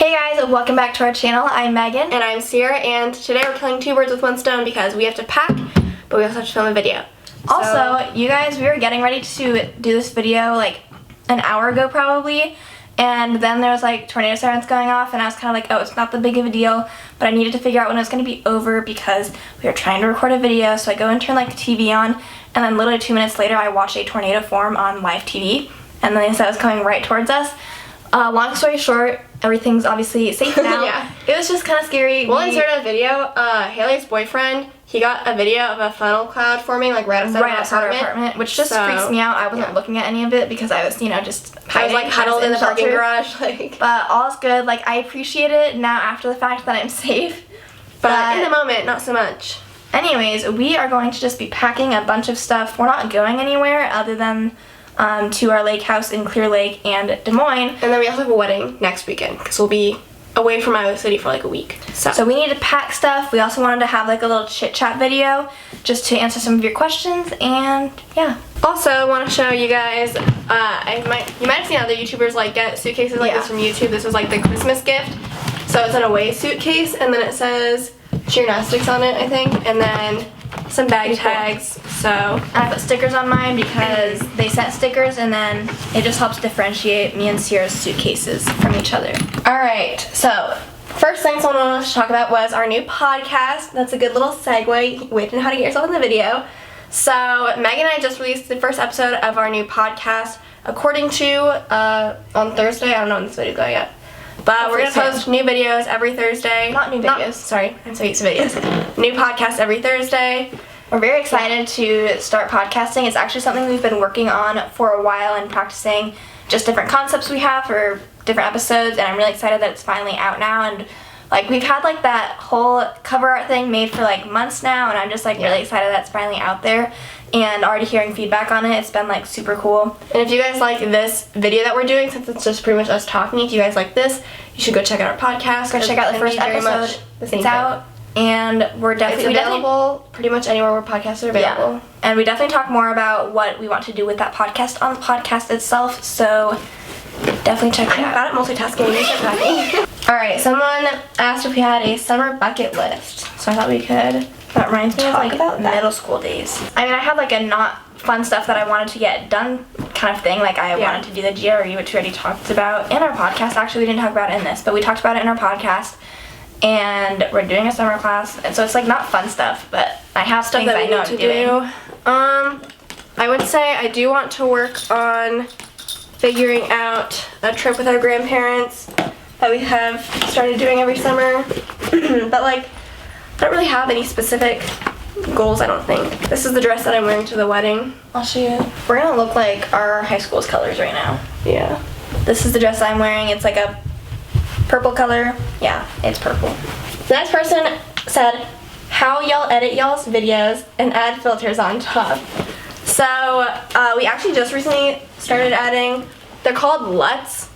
Hey guys, welcome back to our channel. I'm Megan. And I'm Ciera, and today we're killing two birds with one stone because we have to pack, but we also have to film a video. Also, you guys, we were getting ready to do this video like an hour ago probably, and then there was like tornado sirens going off, and I was kind of like, oh, it's not that big of a deal, but I needed to figure out when it was going to be over because we were trying to record a video, so I go and turn like the TV on, and then literally 2 minutes later I watched a tornado form on live TV, and then they said it was coming right towards us. Long story short, everything's obviously safe now. Yeah. It was just kind of scary. We'll insert a video. Haley's boyfriend, he got a video of a funnel cloud forming like right outside our apartment, which just freaks me out. I wasn't looking at any of it because I was, just hiding. I was like huddled in the parking garage. But all's good. Like, I appreciate it now after the fact that I'm safe. But in the moment, not so much. Anyways, we are going to just be packing a bunch of stuff. We're not going anywhere other than to our lake house in Clear Lake and Des Moines. And then we also have a wedding next weekend because we'll be away from Iowa City for like a week. So we need to pack stuff. We also wanted to have like a little chit chat video just to answer some of your questions, and yeah. Also, I want to show you guys, you might have seen other YouTubers like get suitcases like this from YouTube. This was like the Christmas gift. So it's an away suitcase, and then it says Gymnastics on it, I think, and then some bag tags. So I put stickers on mine because they sent stickers, and then it just helps differentiate me and Ciera's suitcases from each other. Alright, so first thing someone wanted to talk about was our new podcast. That's a good little segue. Wait on how to get yourself in the video. So Megan and I just released the first episode of our new podcast according to on Thursday. I don't know when this video is going yet. But we're going to post new videos every Thursday. Not new videos. Sorry, I'm so used to videos. New podcast every Thursday. We're very excited to start podcasting. It's actually something we've been working on for a while and practicing just different concepts we have for different episodes, and I'm really excited that it's finally out now. And like, we've had like that whole cover art thing made for like months now, and I'm just like really excited that it's finally out there and already hearing feedback on it. It's been like super cool. And if you guys like this video that we're doing, since it's just pretty much us talking, if you guys like this, you should go check out our podcast. Go check out the first episode. It's out. And we're definitely available pretty much anywhere where podcasts are available. Yeah. And we definitely talk more about what we want to do with that podcast on the podcast itself, so definitely check it out. I'm bad at multitasking. Alright, someone asked if we had a summer bucket list, so I thought we could. That reminds me of like about middle school days. I mean, I had like a not fun stuff that I wanted to get done kind of thing. Like, I wanted to do the GRE, which we already talked about in our podcast. Actually, we didn't talk about it in this, but we talked about it in our podcast. And we're doing a summer class, and so it's like not fun stuff, but I have stuff that I know to do. I would say I do want to work on figuring out a trip with our grandparents that we have started doing every summer. But like, I don't really have any specific goals, I don't think. This is the dress that I'm wearing to the wedding. I'll show you. We're gonna look like our high school's colors right now. Yeah. This is the dress I'm wearing. It's like a purple color. Yeah, it's purple. The next person said, how y'all edit y'all's videos and add filters on top. So we actually just recently started adding, they're called LUTs.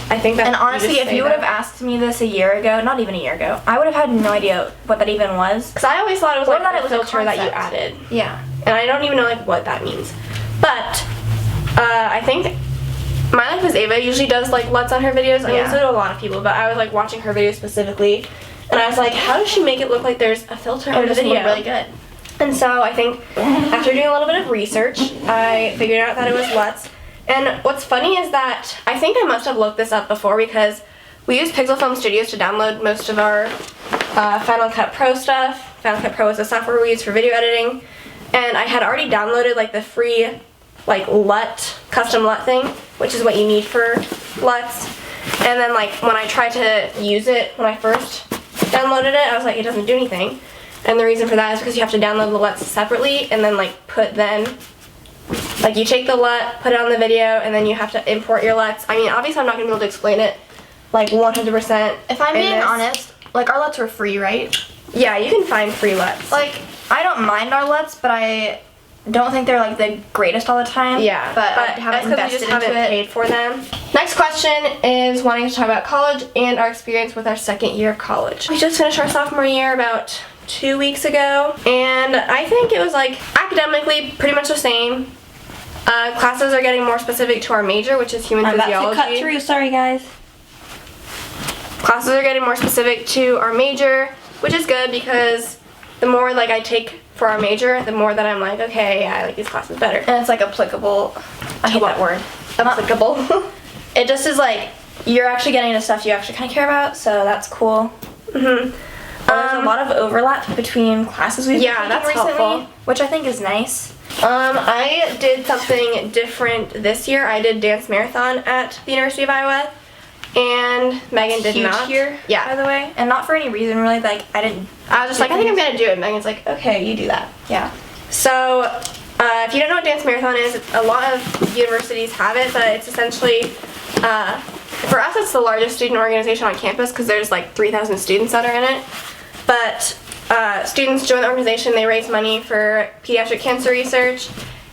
I think that. And honestly, if you would have asked me this a year ago, not even a year ago, I would have had no idea what that even was. Because I always thought it was like a filter that you added. Yeah. And I don't even know like what that means. But I think My Life as Ava usually does like LUTs on her videos. I mean, so do a lot of people, but I was like watching her videos specifically, and I was like, how does she make it look like there's a filter on the video? Look really good. And so I think after doing a little bit of research, I figured out that it was LUTs. And what's funny is that I think I must have looked this up before because we use Pixel Film Studios to download most of our Final Cut Pro stuff. Final Cut Pro is the software we use for video editing, and I had already downloaded like the free like LUT, custom LUT thing, which is what you need for LUTs. And then like when I tried to use it when I first downloaded it, I was like, it doesn't do anything. And the reason for that is because you have to download the LUTs separately and then like put them, like you take the LUT, put it on the video, and then you have to import your LUTs. I mean, obviously I'm not going to be able to explain it like 100%. If I'm being honest, like our LUTs were free, right? Yeah, you can find free LUTs. Like, I don't mind our LUTs, but I don't think they're like the greatest all the time. Yeah, but I haven't invested into it. Paid for them. Next question is wanting to talk about college and our experience with our second year of college. We just finished our sophomore year about 2 weeks ago, and I think it was like academically pretty much the same. Classes are getting more specific to our major, which is human physiology. I'm about to cut through. Sorry, guys. classes are getting more specific to our major, which is good because the more like I take for our major, the more that I'm like, okay, I like these classes better. And it's like applicable. I hate that word. Applicable. It just is like you're actually getting into stuff you actually kind of care about, so that's cool. Mhm. There's a lot of overlap between classes we've been taking that's recently, helpful. which I think is nice. I did something different this year. I did dance marathon at the University of Iowa, and Megan did Huge not. here, Yeah. by the way, and not for any reason really. Like I didn't. I was just like, I think I'm gonna do it. Megan's like, okay, you do that. Yeah. So, if you don't know what dance marathon is, a lot of universities have it, but it's essentially, for us, it's the largest student organization on campus because there's like 3,000 students that are in it. But students join the organization, they raise money for pediatric cancer research,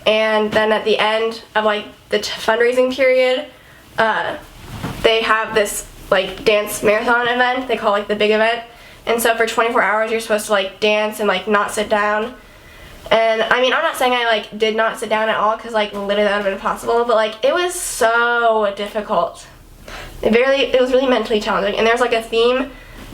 and then at the end of like the fundraising period, they have this like dance marathon event. They call it, like the big event. And so for 24 hours, you're supposed to like dance and like not sit down. And I mean, I'm not saying I like did not sit down at all because like literally that would have been impossible, but like it was so difficult. It was really mentally challenging. And there's like a theme.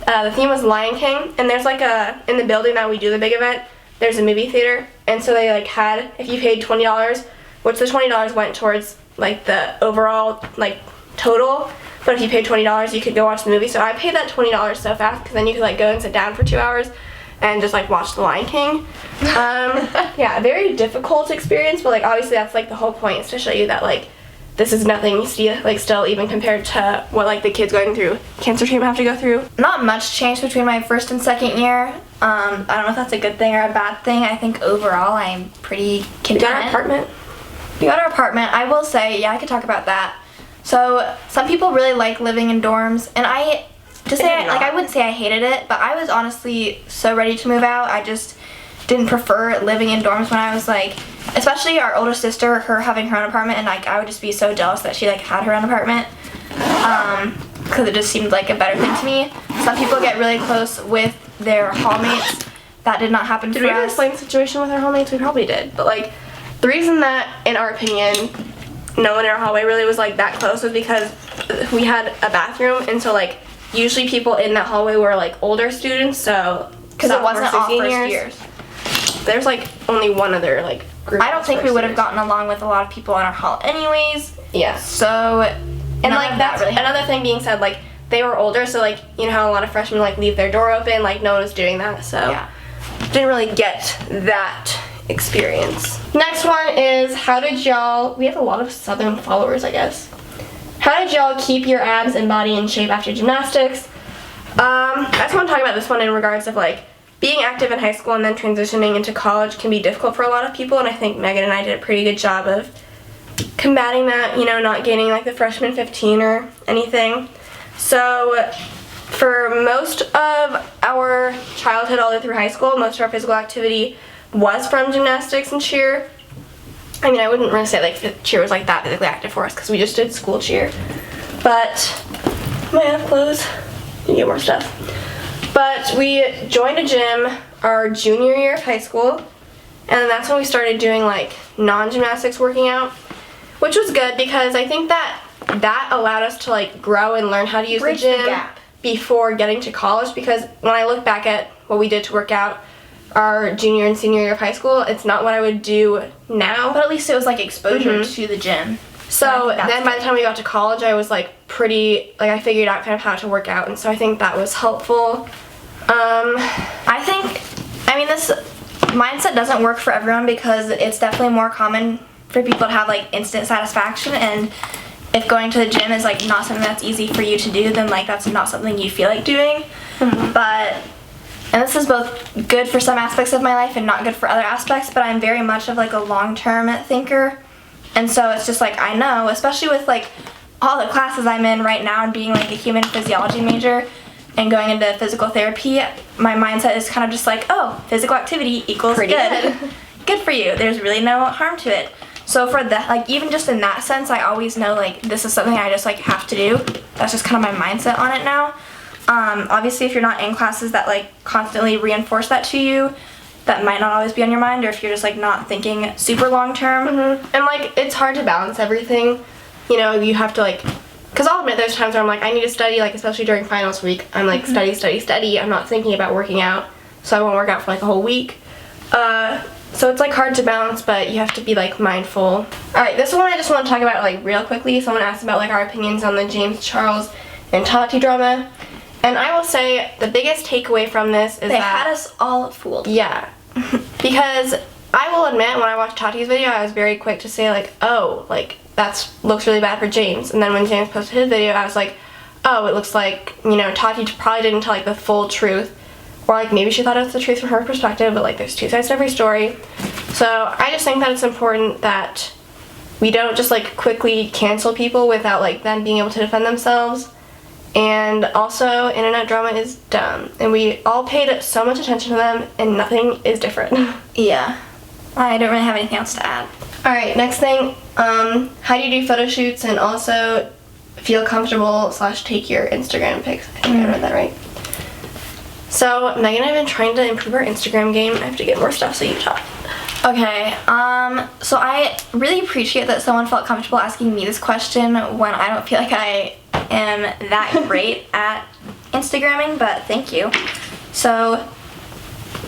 The theme was Lion King, and there's like in the building that we do the big event, there's a movie theater, and so they like had, if you paid $20, which the $20 went towards like the overall like total, but if you paid $20 you could go watch the movie. So I paid that $20 so fast because then you could like go and sit down for 2 hours and just like watch the Lion King. Yeah, very difficult experience, but like obviously that's like the whole point, is to show you that like this is nothing still even compared to what like the kids going through cancer treatment have to go through. Not much changed between my first and second year. I don't know if that's a good thing or a bad thing. I think overall I'm pretty content. We got our apartment. We got our apartment. I will say, yeah, I could talk about that. So some people really like living in dorms, and I wouldn't say I hated it, but I was honestly so ready to move out. I just didn't prefer living in dorms when I was like, especially our older sister, her having her own apartment, and like I would just be so jealous that she like had her own apartment, because it just seemed like a better thing to me. Some people get really close with their hallmates. That did not happen Did for we ever us. explain the situation with our hallmates? We probably did, but like the reason that, in our opinion, no one in our hallway really was like that close was because we had a bathroom, and so like usually people in that hallway were like older students, so Because it wasn't all sophomore, first seniors. years. There's like only one other like group. I don't of think we first would have years. gotten along with a lot of people in our hall anyways. Yeah. So, And none like of that that's really happened. another thing being said, like they were older, so like you know how a lot of freshmen like leave their door open, like no one was doing that, so Yeah. didn't really get that experience. Next one is, how did y'all, we have a lot of Southern followers, I guess. How did y'all keep your abs and body in shape after gymnastics? I just want to talk about this one in regards of like being active in high school and then transitioning into college can be difficult for a lot of people, and I think Megan and I did a pretty good job of combating that, you know, not gaining like the freshman 15 or anything. So for most of our childhood all the way through high school, most of our physical activity was from gymnastics and cheer. I mean, I wouldn't really say like cheer was like that physically active for us because we just did school cheer. But might have clothes. You get more stuff. But we joined a gym our junior year of high school, and then that's when we started doing like non-gymnastics working out, which was good because I think that allowed us to like grow and learn how to use Bridge the the gym gap. before getting to college, because when I look back at what we did to work out our junior and senior year of high school, it's not what I would do now. But at least it was like exposure Mhm. to the gym. So And I think then by the time we got to college, I was like pretty, like I figured out kind of how to work out, and so I think that was helpful. I mean, this mindset doesn't work for everyone because it's definitely more common for people to have like instant satisfaction, and if going to the gym is like not something that's easy for you to do, then like that's not something you feel like doing. And this is both good for some aspects of my life and not good for other aspects, but I'm very much of like a long-term thinker, and so it's just like I know, especially with like all the classes I'm in right now and being like a human physiology major and going into physical therapy, my mindset is kind of just like, oh, physical activity equals Pretty good. Good for you. There's really no harm to it. So for that, like even just in that sense, I always know like this is something I just like have to do. That's just kind of my mindset on it now. Obviously, if you're not in classes that like constantly reinforce that to you, that might not always be on your mind, or if you're just like not thinking super long term. And like it's hard to balance everything, you know. You have to like because I'll admit there's times where I'm like, I need to study, like especially during finals week. I'm like, study. I'm not thinking about working out, so I won't work out for like a whole week. So it's like hard to balance, but you have to be like mindful. All right, this one I just want to talk about like real quickly. Someone asked about like our opinions on the James Charles and Tati drama, and I will say the biggest takeaway from this is they had us all fooled. Yeah, because I will admit when I watched Tati's video, I was very quick to say like, oh, like looks really bad for James, and then when James posted his video, I was like, oh, it looks like, you know, Tati probably didn't tell like the full truth. Or like maybe she thought it was the truth from her perspective, but like there's two sides to every story. So I just think that it's important that we don't just like quickly cancel people without like them being able to defend themselves. And also, internet drama is dumb, and we all paid so much attention to them, and nothing is different. Yeah, I don't really have anything else to add. All right, next thing, how do you do photo shoots and also feel comfortable / take your Instagram pics? I think I read that right. So, Megan and I have been trying to improve our Instagram game. I have to get more stuff, so you talk. Okay, so I really appreciate that someone felt comfortable asking me this question when I don't feel like I am that great at Instagramming, but thank you. So,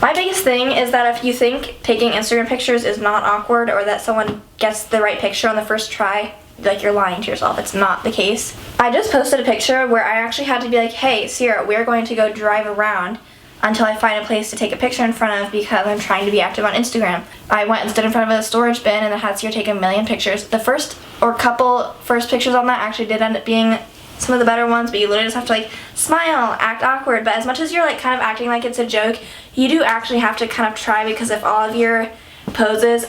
my biggest thing is that if you think taking Instagram pictures is not awkward or that someone gets the right picture on the first try, like you're lying to yourself. It's not the case. I just posted a picture where I actually had to be like, hey, Ciera, we're going to go drive around until I find a place to take a picture in front of because I'm trying to be active on Instagram. I went and stood in front of a storage bin and I had Ciera take a million pictures. The first pictures on that actually did end up being some of the better ones, but you literally just have to like smile, act awkward. But as much as you're like kind of acting like it's a joke, you do actually have to kind of try, because if all of your poses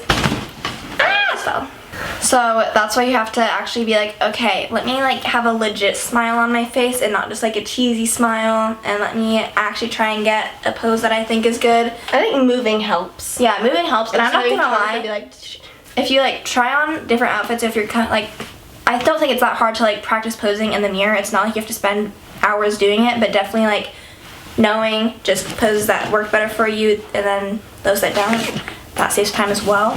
fell. So that's why you have to actually be like, okay, let me like have a legit smile on my face and not just like a cheesy smile, and let me actually try and get a pose that I think is good. I think moving helps. Yeah, moving helps, and I'm not gonna lie, be like, if you like try on different outfits, if you're kind of like, I don't think it's that hard to like practice posing in the mirror. It's not like you have to spend hours doing it, but definitely like knowing just poses that work better for you and then those that don't. That saves time as well.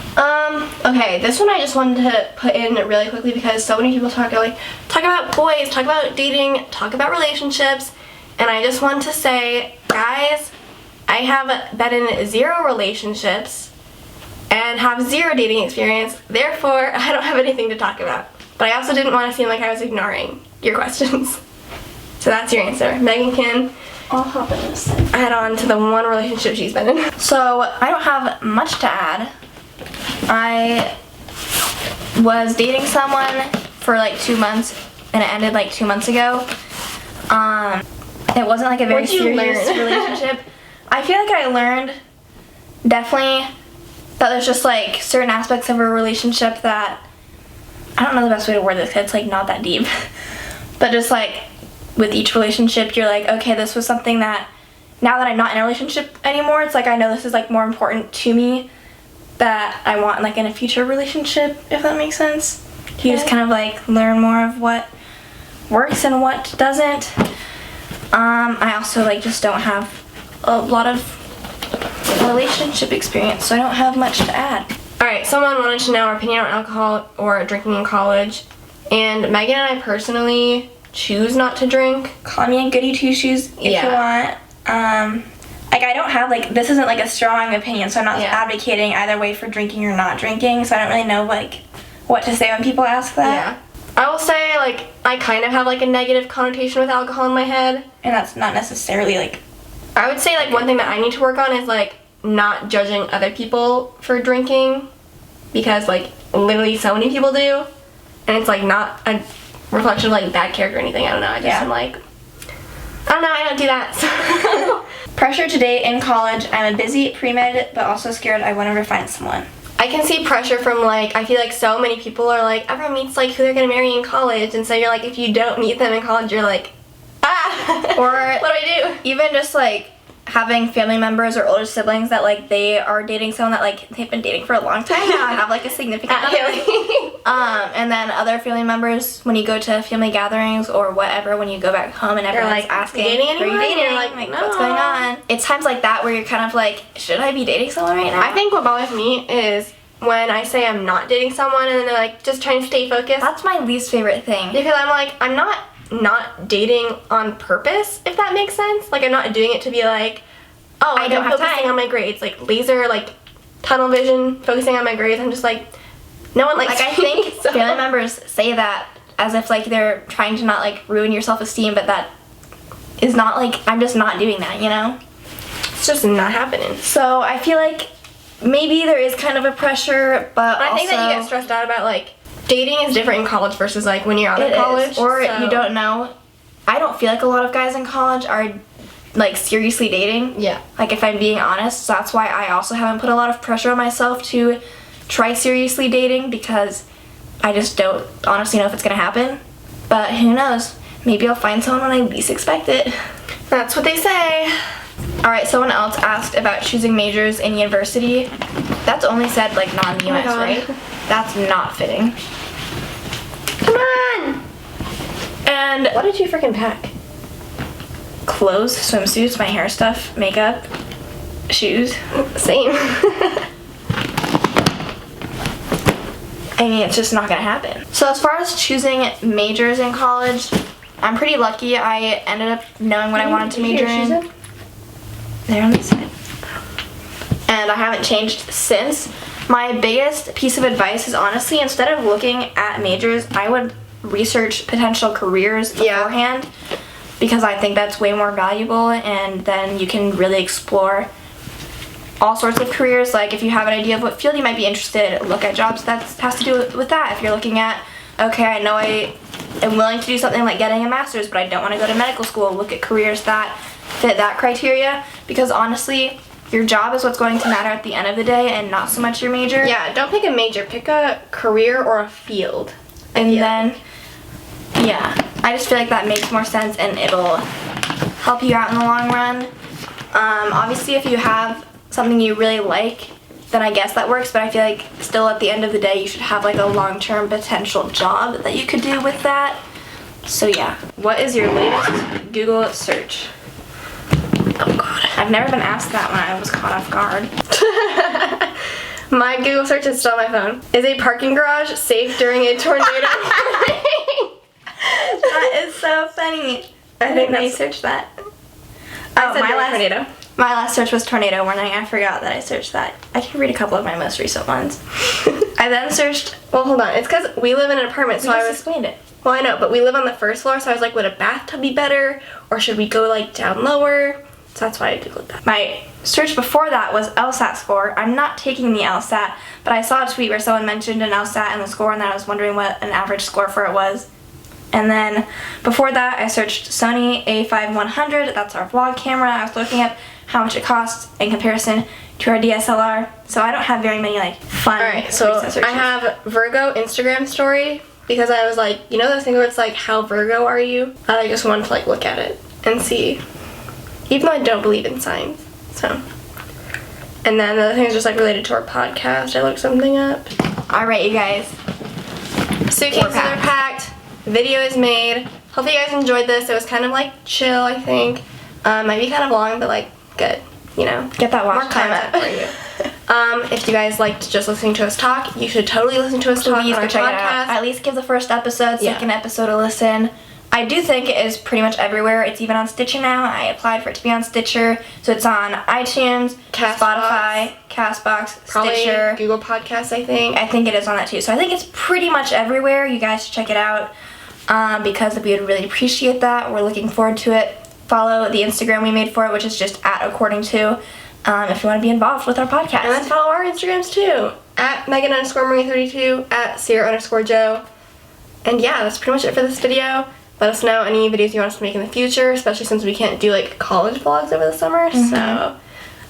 Okay, this one I just wanted to put in really quickly because so many people talk about boys, talk about dating, talk about relationships, and I just want to say, guys, I have been in 0 relationships and have 0 dating experience, therefore I don't have anything to talk about. But I also didn't want to seem like I was ignoring your questions. So that's your answer. Megan can I'll hop in this thing. add on to the one relationship she's been in. So I don't have much to add. I was dating someone for like 2 months and it ended like 2 months ago. It wasn't like a very serious relationship. I feel like I learned definitely that there's just like certain aspects of a relationship that, I don't know the best way to word this because it's like not that deep, but just like with each relationship you're like, okay, this was something that now that I'm not in a relationship anymore, it's like I know this is like more important to me that I want like in a future relationship, if that makes sense. Okay. You just kind of like learn more of what works and what doesn't. I also like just don't have a lot of relationship experience, so I don't have much to add. Alright, someone wanted to know our opinion on alcohol or drinking in college, and Megan and I personally choose not to drink. Call me a goody two-shoes if you want. Like I don't have like, this isn't like a strong opinion, so I'm not advocating either way for drinking or not drinking, so I don't really know like what to say when people ask that. Yeah. I will say like I kind of have like a negative connotation with alcohol in my head, and that's not necessarily like, I would say like one thing that I need to work on is like not judging other people for drinking, because like literally so many people do, and it's like not a reflection of like bad character or anything. I don't know, I just am like, I don't know, I don't do that. So. Pressure to date in college. I'm a busy pre-med, but also scared I won't ever find someone. I can see pressure from like, I feel like so many people are like, everyone meets like who they're gonna marry in college, and so you're like, if you don't meet them in college, you're like, or what do I do? Even just like having family members or older siblings that like they are dating someone that like they've been dating for a long time now and have like a significant other. And then other family members, when you go to family gatherings or whatever, when you go back home and everyone's like, asking, are you dating anyone? Are you dating? You're like, no. What's going on? It's times like that where you're kind of like, should I be dating someone right now? I think what bothers me is when I say I'm not dating someone and then they're like just trying to stay focused. That's my least favorite thing. Because I'm like, I'm not dating on purpose, if that makes sense. Like, I'm not doing it to be like, oh, I don't have focusing time. on my grades, like laser, like tunnel vision, focusing on my grades. I'm just like, no one likes Like, I me, think so. family members say that as if like they're trying to not like ruin your self-esteem, but that is not like, I'm just not doing that, you know? It's just not happening. So I feel like maybe there is kind of a pressure, but I think that you also get stressed out about like dating is different in college versus like when you're out of it college. is, or so- you don't know. I don't feel like a lot of guys in college are like seriously dating. Yeah. Like, if I'm being honest, so that's why I also haven't put a lot of pressure on myself to try seriously dating, because I just don't honestly know if it's gonna happen. But who knows? Maybe I'll find someone when I least expect it. That's what they say. Alright, someone else asked about choosing majors in university. That's only said like non-US, God. right? That's not fitting. Come on! And What did you freaking pack? clothes, swimsuits, my hair stuff, makeup, shoes. Same. I mean, it's just not gonna happen. So as far as choosing majors in college, I'm pretty lucky. I ended up knowing what I wanted to major in. They're on this side. And I haven't changed since. My biggest piece of advice is honestly, instead of looking at majors, I would research potential careers beforehand, because I think that's way more valuable, and then you can really explore all sorts of careers. Like, if you have an idea of what field you might be interested in, look at jobs that has to do with that. If you're looking at, okay, I know I am willing to do something like getting a master's, but I don't want to go to medical school, look at careers that fit that criteria, because honestly, your job is what's going to matter at the end of the day, and not so much your major. Yeah, don't pick a major. Pick a career or a field. And then, yeah, I just feel like that makes more sense, and it'll help you out in the long run. Obviously, if you have something you really like, then I guess that works, but I feel like still at the end of the day, you should have like a long-term potential job that you could do with that. So yeah. What is your latest Google search? Oh god, I've never been asked that when I was caught off guard. My Google search is still on my phone. Is a parking garage safe during a tornado? That is so funny. I think that's- I searched that. I said during tornado. My last search was tornado warning. I forgot that I searched that. I can read a couple of my most recent ones. I then searched. Well, hold on. It's because we live in an apartment, so I I just was. explained it. Well, I know, but we live on the first floor, so I was like, would a bathtub be better, or should we go like down lower? So that's why I googled that. My search before that was LSAT score. I'm not taking the LSAT, but I saw a tweet where someone mentioned an LSAT and the score, and then I was wondering what an average score for it was. And then before that, I searched Sony A5100. That's our vlog camera. I was looking up how much it costs in comparison to our DSLR. So I don't have very many like fun. Alright, so recent searches. I have Virgo Instagram story because I was like, you know those things where it's like, how Virgo are you? I just wanted to like look at it and see. Even though I don't believe in signs. So. And then the other thing is just like related to our podcast. I looked something up. Alright, you guys. Suitcases We're packed. are packed. Video is made. Hopefully you guys enjoyed this. It was kind of like chill, I think. Might be kind of long, but like good. You know, Get that watch more time content up. for you. If you guys liked just listening to us talk, you should totally listen to us talk on Please our go check it podcast. out. At least give the first episode, Yeah. second episode a listen. I do think it is pretty much everywhere. It's even on Stitcher now. I applied for it to be on Stitcher. So it's on iTunes, Castbox. Spotify, Castbox, Probably Stitcher. Google Podcasts, I think. I think it is on that too. So I think it's pretty much everywhere. You guys should check it out because we would really appreciate that. We're looking forward to it. Follow the Instagram we made for it, which is just @according_to, if you want to be involved with our podcast. And then follow our Instagrams too. @Megan_Marie32, @Ciera_Joe. And yeah, that's pretty much it for this video. Let us know any videos you want us to make in the future, especially since we can't do like college vlogs over the summer. So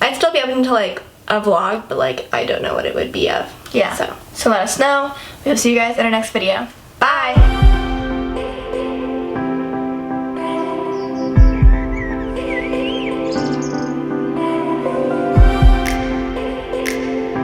I'd still be open to like a vlog, but like I don't know what it would be of. Yeah. So let us know. We'll see you guys in our next video.